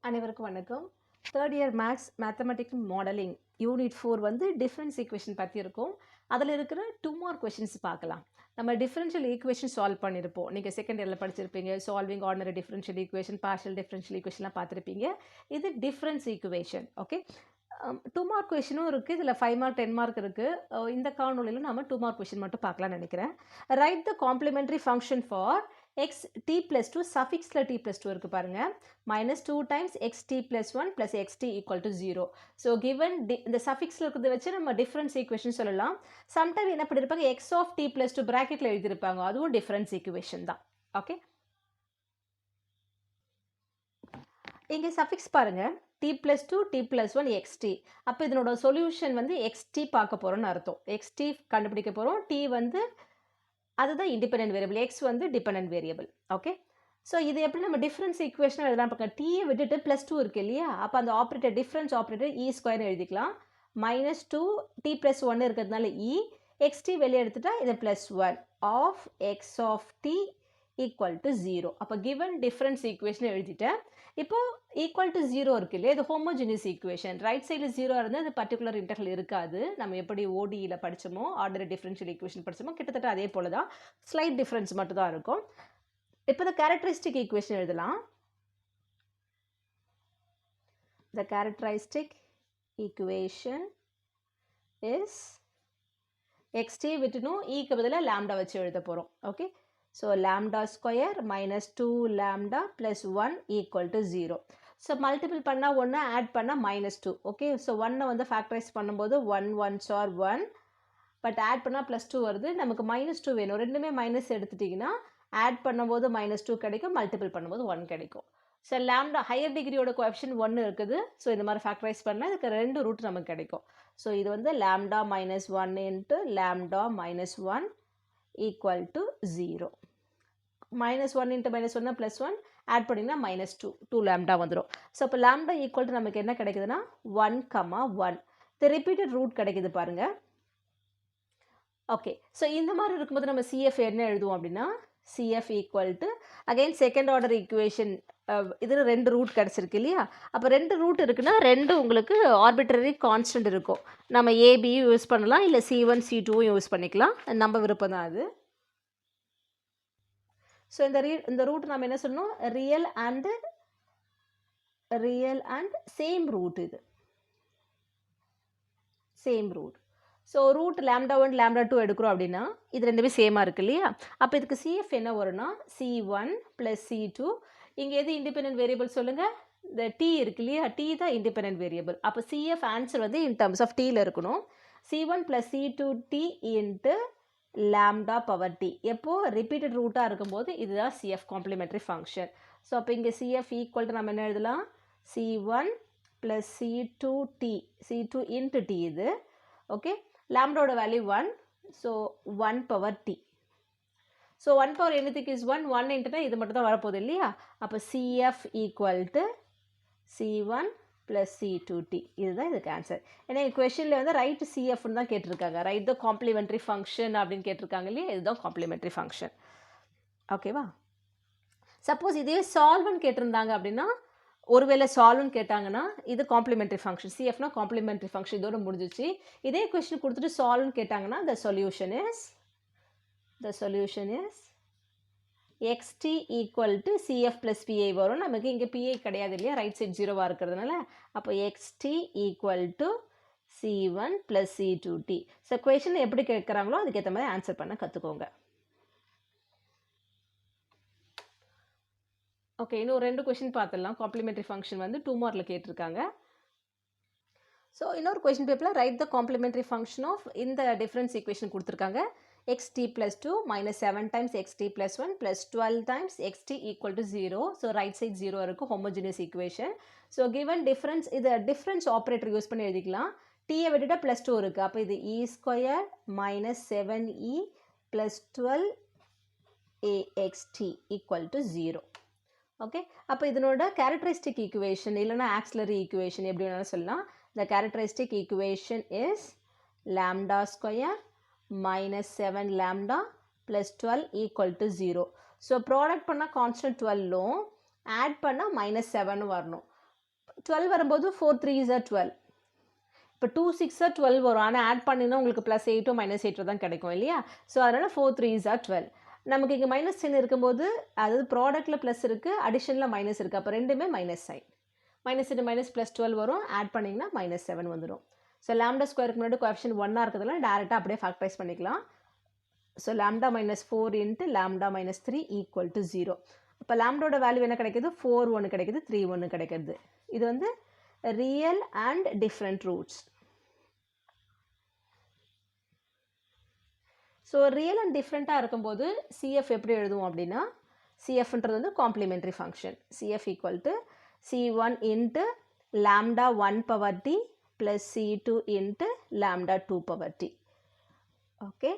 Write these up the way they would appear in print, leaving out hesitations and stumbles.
அனைவருக்கும் வணக்கம். Third year maths mathematical modelling unit 4 வந்து டிஃபரன்ஸ் ஈக்குவேஷன் பற்றி இருக்கும். அதில் இருக்கிற 2 மார்க் கொஷின்ஸ் பார்க்கலாம். நம்ம டிஃபரன்ஷியல் ஈக்குவேஷன் சால்வ் பண்ணியிருப்போம். நீங்கள் செகண்ட் இயரில் படிச்சிருப்பீங்க. Solving ordinary differential equation, partial differential ஈக்குவேஷன்லாம் பார்த்துருப்பீங்க. இது டிஃபரன்ஸ் ஈக்குவேஷன். ஓகே, 2 மார்க் கொஷினும் இருக்குது. இதில் 5 மார்க் 10 மார்க் இருக்குது. இந்த காணொலியில் நம்ம 2 மார்க் கொஷின் மட்டும் பார்க்கலாம்னு நினைக்கிறேன். Right the complementary function for x t plus 2 சஃபிக்ஸில் t plus 2 இருக்குது பாருங்கள். -2 times x t plus 1 plus x t equal to 0. So given இந்த சஃபிக்ஸில் இருக்கிறத வச்சு நம்ம டிஃபரன்ஸ் ஈக்குவேஷன் சொல்லலாம். சம்டைம் என்ன பண்ணியிருப்பாங்க, x of t plus 2 ப்ராக்கெட்டில் எழுதியிருப்பாங்க. அதுவும் டிஃபரன்ஸ் ஈக்குவேஷன் தான். ஓகே, இங்கே சஃபிக்ஸ் பாருங்கள், t plus 2 t plus 1 xt. அப்போ இதனோட சொல்யூஷன் வந்து xt பார்க்க போகிறோன்னு அர்த்தம். xt கண்டுபிடிக்க போகிறோம். t வந்து அதுதான் இண்டிபெண்டன்ட் வேரியபிள், எக்ஸ் வந்து டிபெண்டன்ட் வேரியபிள். ஓகே, ஸோ இது எப்படி நம்ம டிஃபரன்ஸ் ஈக்குவேஷன் எழுதலாம் பார்க்க. டீயை விட்டுட்டு +2 இருக்குது இல்லையா, அப்போ அந்த ஆப்ரேட்டர் டிஃபரன்ஸ் ஆப்ரேட்டர் இ ஸ்கொயர் எழுதிக்கலாம். -2 t + 1 இருக்கிறதுனால இ, எக்ஸ்டி வெளியே எடுத்துட்டா இது +1 of X of T equal to 0. அப்போ கிவன் டிஃபரன்ஸ் ஈக்குவேஷன் எழுதிட்டேன். இப்போ ஈக்குவல் டு 0 இருக்கு இல்லையா, இது ஹோமோஜினியஸ் ஈக்குவேஷன். ரைட் சைடில் 0 இருந்தால் அது பர்டிகுலர் இன்டர்வல் இருக்காது. நம்ம எப்படி ஓடியில் படித்தோமோ, ஆர்டினரி டிஃபரன்ஷியல் ஈக்குவேஷன் படித்தோமோ, கிட்டத்தட்ட அதே போல தான். ஸ்லைட் டிஃபரன்ஸ் மட்டும் தான் இருக்கும். இப்போ இந்த கேரக்டரிஸ்டிக் ஈக்குவேஷன் எழுதலாம். The characteristic equation is xt விட்டுணும், ஈக்கு பதிலாக லாம்டா வச்சு எழுத போகிறோம். Okay, so lambda square -2 lambda + 1 equal to 0. So multiple பண்ணால் 1, ஆட் பண்ணால் -2. ஓகே, ஸோ 1 வந்து ஃபேக்டரைஸ் பண்ணும்போது 1 1s are 1, பட் ஆட் பண்ணால் +2 வருது. நமக்கு -2 வேணும். ரெண்டுமே மைனஸ் எடுத்துட்டிங்கன்னா ஆட் பண்ணும்போது -2 கிடைக்கும், மல்டிபிள் பண்ணும்போது 1 கிடைக்கும். ஸோ லாம்டா ஹையர் டிகிரியோட கோஎஃபிஷியன்ட் 1 இருக்குது. ஸோ இந்த மாதிரி ஃபேக்டரைஸ் பண்ணால் இதுக்கு 2 ரூட் நமக்கு கிடைக்கும். ஸோ இது வந்து lambda -1 into lambda -1 equal to 0. -1 into -1 +1 add பண்ணிங்கன்னா -2 லாம்டா வந்துடும். ஸோ இப்போ லாம்டா ஈக்குவல் டு நமக்கு என்ன கிடைக்குதுன்னா 1,1. இந்த ரிப்பீட்டட் ரூட் கிடைக்குது பாருங்கள். ஓகே, ஸோ இந்த மாதிரி இருக்கும்போது நம்ம சிஎஃப் என்ன எழுதுவோம் அப்படின்னா, CF equal to again second order equation. இதில் 2 ரூட் கிடச்சிருக்கு இல்லையா, அப்போ 2 ரூட் இருக்குன்னா 2 உங்களுக்கு ஆர்பிட்ரரி கான்ஸ்டன்ட் இருக்கும். நம்ம ஏபியும் யூஸ் பண்ணலாம், இல்லை C1 C2வும் யூஸ் பண்ணிக்கலாம். நம்ம விருப்பம் தான் அது. ஸோ இந்த ரூட் நம்ம என்ன சொல்லணும், ரியல் அண்ட் சேம் ரூட். இது சேம் ரூட். ஸோ ரூட் லாம்டா1 லாம்டா2 எடுக்கிறோம் அப்படின்னா இது ரெண்டுமே சேமாக இருக்குது இல்லையா. அப்போ இதுக்கு சிஎஃப் என்ன வரும்னா C1 + C2. இங்கே எது இண்டிபெண்டன்ட் வேரியபிள் சொல்லுங்கள், இந்த டி இருக்கு இல்லையா, டி தான் இண்டிபெண்டன்ட் வேரியபிள். அப்போ சிஎஃப் ஆன்சர் வந்து இன் டர்ம்ஸ் ஆஃப் டீயில் இருக்கணும். C1 + C2t into lambda power t. எப்போது ரிப்பீட்டட் ரூட்டாக இருக்கும்போது இதுதான் சிஎஃப் காம்ப்ளிமெண்ட்ரி ஃபங்க்ஷன். ஸோ அப்போ இங்கே சிஎஃப் ஈக்குவல் டு நம்ம என்ன எழுதலாம், C1 + C2t, C2 into t இது. ஓகே, லாம்டாவோட value 1, so 1 power t. So 1 power anything is 1, 1 இன்ட்டுனா இது மட்டும் தான் வரப்போகுது இல்லையா. அப்போ CF equal to C1 + C2t. இதுதான் இதுக்கு ஆன்சர். ஏன்னா கொஷனில் வந்து ரைட் சிஎஃப்னு தான் கேட்டிருக்காங்க. ரைட் த காம்ப்ளிமெண்ட்ரி ஃபங்க்ஷன் அப்படின்னு கேட்டிருக்காங்க இல்லையா, இதுதான் காம்ப்ளிமெண்ட்ரி ஃபங்க்ஷன். ஓகேவா. சப்போஸ் இதே சால்வ்னு கேட்டிருந்தாங்க அப்படின்னா, ஒருவேளை சால்வ்னு கேட்டாங்கன்னா இது காம்ப்ளிமெண்ட்ரி ஃபங்க்ஷன், சிஎஃப்னா காம்ப்ளிமெண்ட்ரி ஃபங்க்ஷன், இதோட முடிஞ்சிச்சு. இதே கொஸ்டின் கொடுத்துட்டு சால்வ்னு கேட்டாங்கன்னா the solution is xt equal to CF + PI வரும். நமக்கு இங்கே PI கிடையாது இல்லையா, ரைட் சைட் 0வாக இருக்கிறதுனால. அப்போ xt equal to C1 + C2t. So question எப்படி கேட்குறாங்களோ அதுக்கேற்ற மாதிரி ஆன்சர் பண்ண கற்றுக்கோங்க. ஓகே, இன்னும் 2 கொஷின் பார்த்துடலாம். காம்ப்ளிமெண்ட்ரி ஃபங்க்ஷன் வந்து 2 மார்க்கில் கேட்டிருக்காங்க. ஸோ இன்னொரு கொஷின் பேப்பரில் write the complementary function of இந்த டிஃபரன்ஸ் ஈக்குவேஷன் கொடுத்துருக்காங்க. xt + 2 -7 times xt + 1 + 12 times xt equal to 0. So right side 0 இருக்குது, homogeneous equation. So given difference, இது டிஃபரன்ஸ் ஆப்ரேட்டர் யூஸ் பண்ணி எழுதிக்கலாம். டீயை விட்டுட்டா +2 இருக்குது. அப்போ இது e² -7e + 12axt equal to 0. Okay, அப்போ இதனோட கேரக்டரிஸ்டிக் ஈக்குவேஷன் இல்லைனா ஆக்சிலரி ஈக்குவேஷன் எப்படி வேணாலும் சொல்லலாம். The characteristic equation is lambda square -7 lambda + 12 equal to 0. So product பண்ணால் கான்ஸ்டன்ட் 12லும் ஆட் பண்ணால் -7 வரணும். 12 வரும்போது 4 3s are 12. இப்போ 2 6 are 12 வரும். ஆனால் ஆட் பண்ணினா உங்களுக்கு +8 -8 தான் கிடைக்கும் இல்லையா? ஸோ அதனால் 4 3s are 12. நமக்கு இங்கே -10 இருக்கும்போது அதாவது ப்ராடக்ட்டில் ப்ளஸ் இருக்குது, அடிஷனில் மைனஸ் இருக்குது. அப்போ ரெண்டுமே மைனஸ் சைன். -8 +12 வரும். ஆட் பண்ணிங்கன்னா -7 வந்துடும். ஸோ லாம்டா ஸ்கொயருக்கு முன்னாடி கோஎஃபிஷியன்ட் 1 இருக்கிறதுனால டேரெக்டாக அப்படியே ஃபேக்டரைஸ் பண்ணிக்கலாம். So lambda -4 into lambda -3 equal to 0. இப்போ லாம்டாவோட வேல்யூ என்ன கிடைக்குது? 4 1 கிடைக்குது, 3 1 கிடைக்குது. இது வந்து real and different roots. So real and டிஃப்ரெண்ட்டாக இருக்கும்போது சிஎஃப் எப்படி எழுதுவோம் அப்படின்னா, சிஎஃப்ன்றது வந்து complementary function. CF equal to C1 into lambda 1 power t plus C2 into lambda 2 power t. Okay,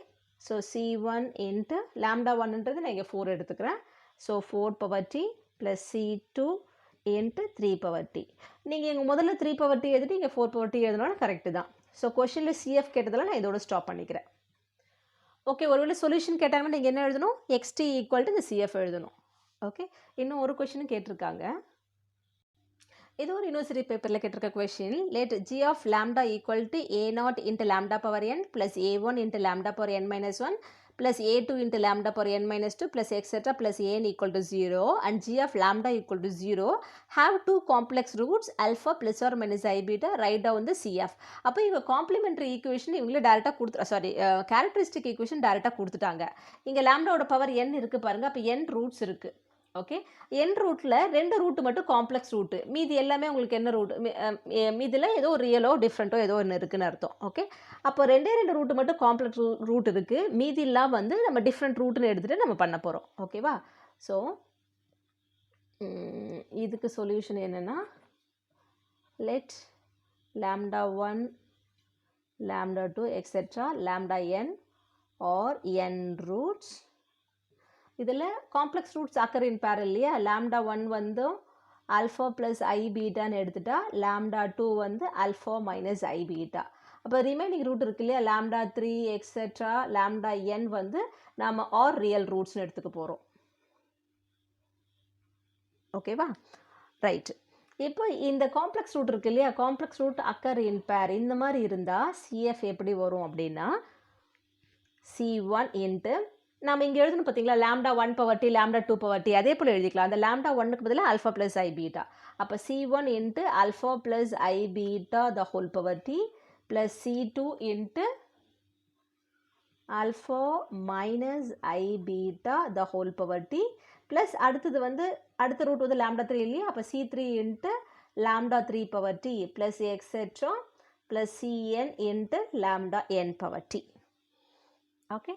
so C1 into lambda 1ன்றது நான் இங்கே 4 எடுத்துக்கிறேன். So 4 power t plus C2 into 3 power t. நீங்கள் இங்கே முதல்ல 3 பவர் டி எழுதிட்டு இங்கே 4 power t எழுதினாலும் கரெக்டு தான். ஸோ கொஷனில் சிஎஃப் கேட்டதில் நான் இதோட ஸ்டாப் பண்ணிக்கிறேன். ஓகே, ஒருவேளை சொல்யூஷன் கேட்டாங்கன்னா நீங்கள் என்ன எழுதணும்? எக்ஸ்டி ஈக்குவல் டு இந்த சிஎஃப் எழுதணும். ஓகே, இன்னும் ஒரு கொஷினும் கேட்டிருக்காங்க. இது ஒரு யூனிவர்சிட்டி பேப்பரில் கேட்டிருக்க question. Let g of lambda equal to A0 into lambda power n plus A1 into lambda power n-1 plus A2 into lambda power n-2 plus etc plus an equal to 0 and g of lambda equal to 0 have two complex roots alpha plus or minus I beta. Write down the CF. அப்போ இவங்க complimentary equation இவங்களே டேரெக்டாக characteristic equation டேரெக்டாக கொடுத்துட்டாங்க. இங்கே லாம்டாவோட power n இருக்குது பாருங்கள். அப்போ n ரூட்ஸ் இருக்குது. ஓகே, n ரூட்டில் 2 ரூட்டு மட்டும் காம்ப்ளெக்ஸ் ரூட்டு, மீதி எல்லாமே உங்களுக்கு என்ன ரூட், மீதில் ஏதோ ரியலோ டிஃப்ரெண்ட்டோ ஏதோ ஒன்று இருக்குதுன்னு அர்த்தம். ஓகே, அப்போ 2 ரூட்டு மட்டும் காம்ப்ளெக்ஸ் ரூட் இருக்குது, மீதிலாம் வந்து நம்ம டிஃப்ரெண்ட் ரூட்டுன்னு எடுத்துகிட்டு நம்ம பண்ண போகிறோம். ஓகேவா? ஸோ இதுக்கு சொல்யூஷன் என்னென்னா, let lambda 1 lambda 2 etcetera lambda n are n roots. இதில் complex roots occur in pair இல்லையா? லாம்டா 1 வந்து ஆல்ஃபா ப்ளஸ் ஐ பீட்டான்னு எடுத்துட்டா, லாம்டா 2 வந்து ஆல்ஃபா மைனஸ் ஐ பீட்டா. அப்போ ரிமைனிங் ரூட் இருக்கு இல்லையா? லாம்டா 3 எக்ஸெட்ரா லாம்டா n வந்து நாம் ஆர் ரியல் ரூட்ஸ்னு எடுத்துக்க போகிறோம். ஓகேவா? ரைட். இப்போ இந்த காம்ப்ளெக்ஸ் ரூட் இருக்கு இல்லையா? காம்ப்ளெக்ஸ் ரூட் அக்கர் இன் பேர் இந்த மாதிரி இருந்தால் சிஎஃப் எப்படி வரும் அப்படின்னா, C1 இன்ட்டு நம்ம இங்கே எழுதணும் பார்த்தீங்களா, lambda 1 power t lambda 2 power t, அதே போல் எழுதிக்கலாம். அந்த லாம்டா 1க்கு பதிலாக ஆல்ஃபா ப்ளஸ் ஐ பீட்டா. அப்போ C1 into alpha plus i beta the whole power t plus C2 into alpha minus i beta the whole power t plus அடுத்தது வந்து அடுத்த ரூட் வந்து லாம்டா 3 இல்லையா? அப்போ C3 into lambda 3 power t plus etcetera plus Cn into lambda n power t. Okay,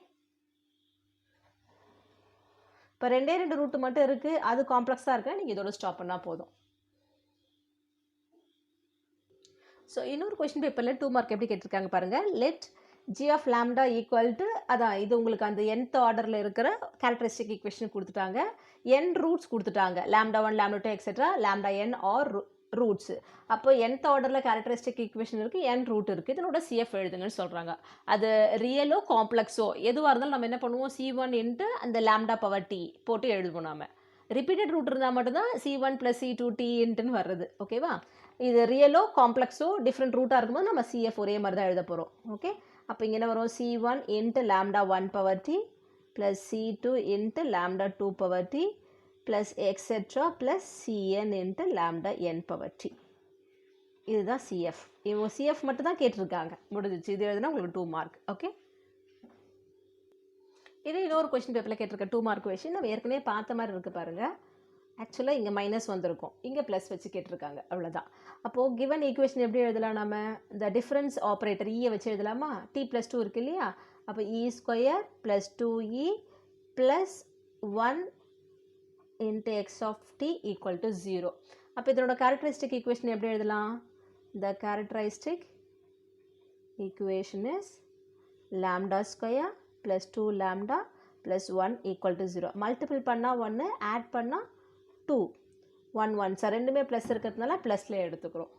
இப்போ 2 route மட்டும் இருக்குது, அது காம்ப்ளெக்ஸாக இருக்குது, நீங்கள் இதோட ஸ்டாப் பண்ணால் போதும். ஸோ இன்னொரு கொஷின் பேப்பரில் 2 மார்க் எப்படி கேட்டிருக்காங்க பாருங்கள். Let g of lambda equal to, அதான் இது உங்களுக்கு அந்த nth ஆர்டரில் இருக்கிற கேரக்டரிஸ்டிக் ஈக்குவேஷன் கொடுத்துட்டாங்க, n ரூட்ஸ் கொடுத்துட்டாங்க, lambda 1 lambda 2 etcetera lambda n are roots. அப்போ nth ஆர்டரில் கேரக்டரிஸ்டிக் ஈக்குவேஷன் இருக்குது, n ரூட் இருக்குது, இதனோட சிஎஃப் எழுதுங்கன்னு சொல்கிறாங்க. அது ரியலோ காம்ப்ளெக்ஸோ எதுவாக இருந்தாலும் நம்ம என்ன பண்ணுவோம், C1 இன்ட்டு அந்த லாம்டா பவர் டி போட்டு எழுதுவோம். நாம் ரிப்பீட்டட் ரூட் இருந்தால் மட்டும்தான் C1 ப்ளஸ் C2 டி இன்ட்டுன்னு வர்றது. ஓகேவா? இது ரியலோ காம்ப்ளெக்ஸோ டிஃப்ரெண்ட் ரூட்டாக இருக்கும்போது நம்ம சிஎஃப் ஒரே மாதிரி தான் எழுத போகிறோம். ஓகே, அப்போ இங்கே என்ன வரும், C1 into lambda 1 power t plus C2 into lambda 2 power t plus etcetera plus Cn into lambda n power t. இதுதான் சிஎஃப். இவங்க சிஎஃப் மட்டும் தான் கேட்டிருக்காங்க, முடிஞ்சிச்சு. இது எழுதுனா உங்களுக்கு 2 மார்க். ஓகே, இது இன்னொரு கொஷின் பேப்பரில் கேட்டிருக்க 2 மார்க் கொஷின். நம்ம ஏற்கனவே பார்த்த மாதிரி இருக்குது பாருங்கள். ஆக்சுவலாக இங்கே மைனஸ் வந்திருக்கும், இங்கே ப்ளஸ் வச்சு கேட்டிருக்காங்க, அவ்வளோதான். அப்போது கிவன் ஈக்குவேஷன் எப்படி எழுதலாம்? நம்ம இந்த டிஃப்ரென்ஸ் ஆப்ரேட்டர் ஈயை வச்சு எழுதலாமா? t + 2 இருக்கு இல்லையா? அப்போ e² + 2e + 1 into x of t equal to 0. அப்போ இதனோட கேரக்டரிஸ்டிக் ஈக்குவேஷன் எப்படி எழுதலாம்? The characteristic equation is lambda square plus 2 lambda plus 1 equal to 0. Multiple பண்ணால் 1, ஆட் பண்ணால் 2, 1 1. சார் ரெண்டுமே ப்ளஸ் இருக்கிறதுனால ப்ளஸில் எடுத்துக்கிறோம்.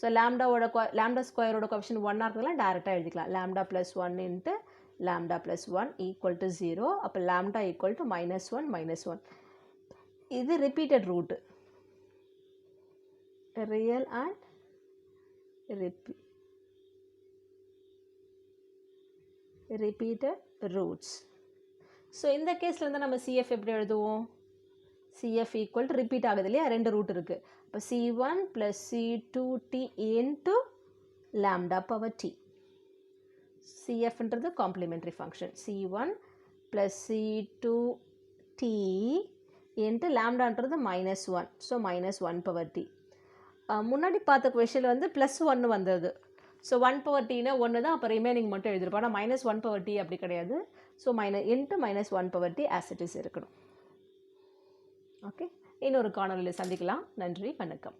ஸோ லாம்டா ஸ்கொயரோட கோஎஃபிஷியன்ட் 1 இருக்கிறதுனால டேரெக்டாக எழுதிக்கலாம். Lambda plus 1 into lambda plus 1 equal to 0. அப்போ லாம்டா ஈக்குவல் டு -1 -1. இது repeated root, real and repeated roots. So இந்த கேஸில் வந்து நம்ம CF எப்படி எழுதுவோம்? CF ஈக்குவல் டு ரிப்பீட் ஆகுது இல்லையா, 2 ரூட் இருக்குது. அப்போ C1 + C2t into lambda power t. CFன்றது complementary function. C1 + C2t into lambdaன்றது -1. So -1 power t. முன்னாடி பார்த்த கொஷனில் வந்து +1 வந்தது. ஸோ 1 power tனா 1 தான், அப்போ ரிமைனிங் மட்டும் எழுதிருப்போம். ஆனால் -1 power t அப்படி கிடையாது. So -1 power t as it is இருக்கணும். ஓகே, இன்னொரு காணொளியில் சந்திக்கலாம். நன்றி, வணக்கம்.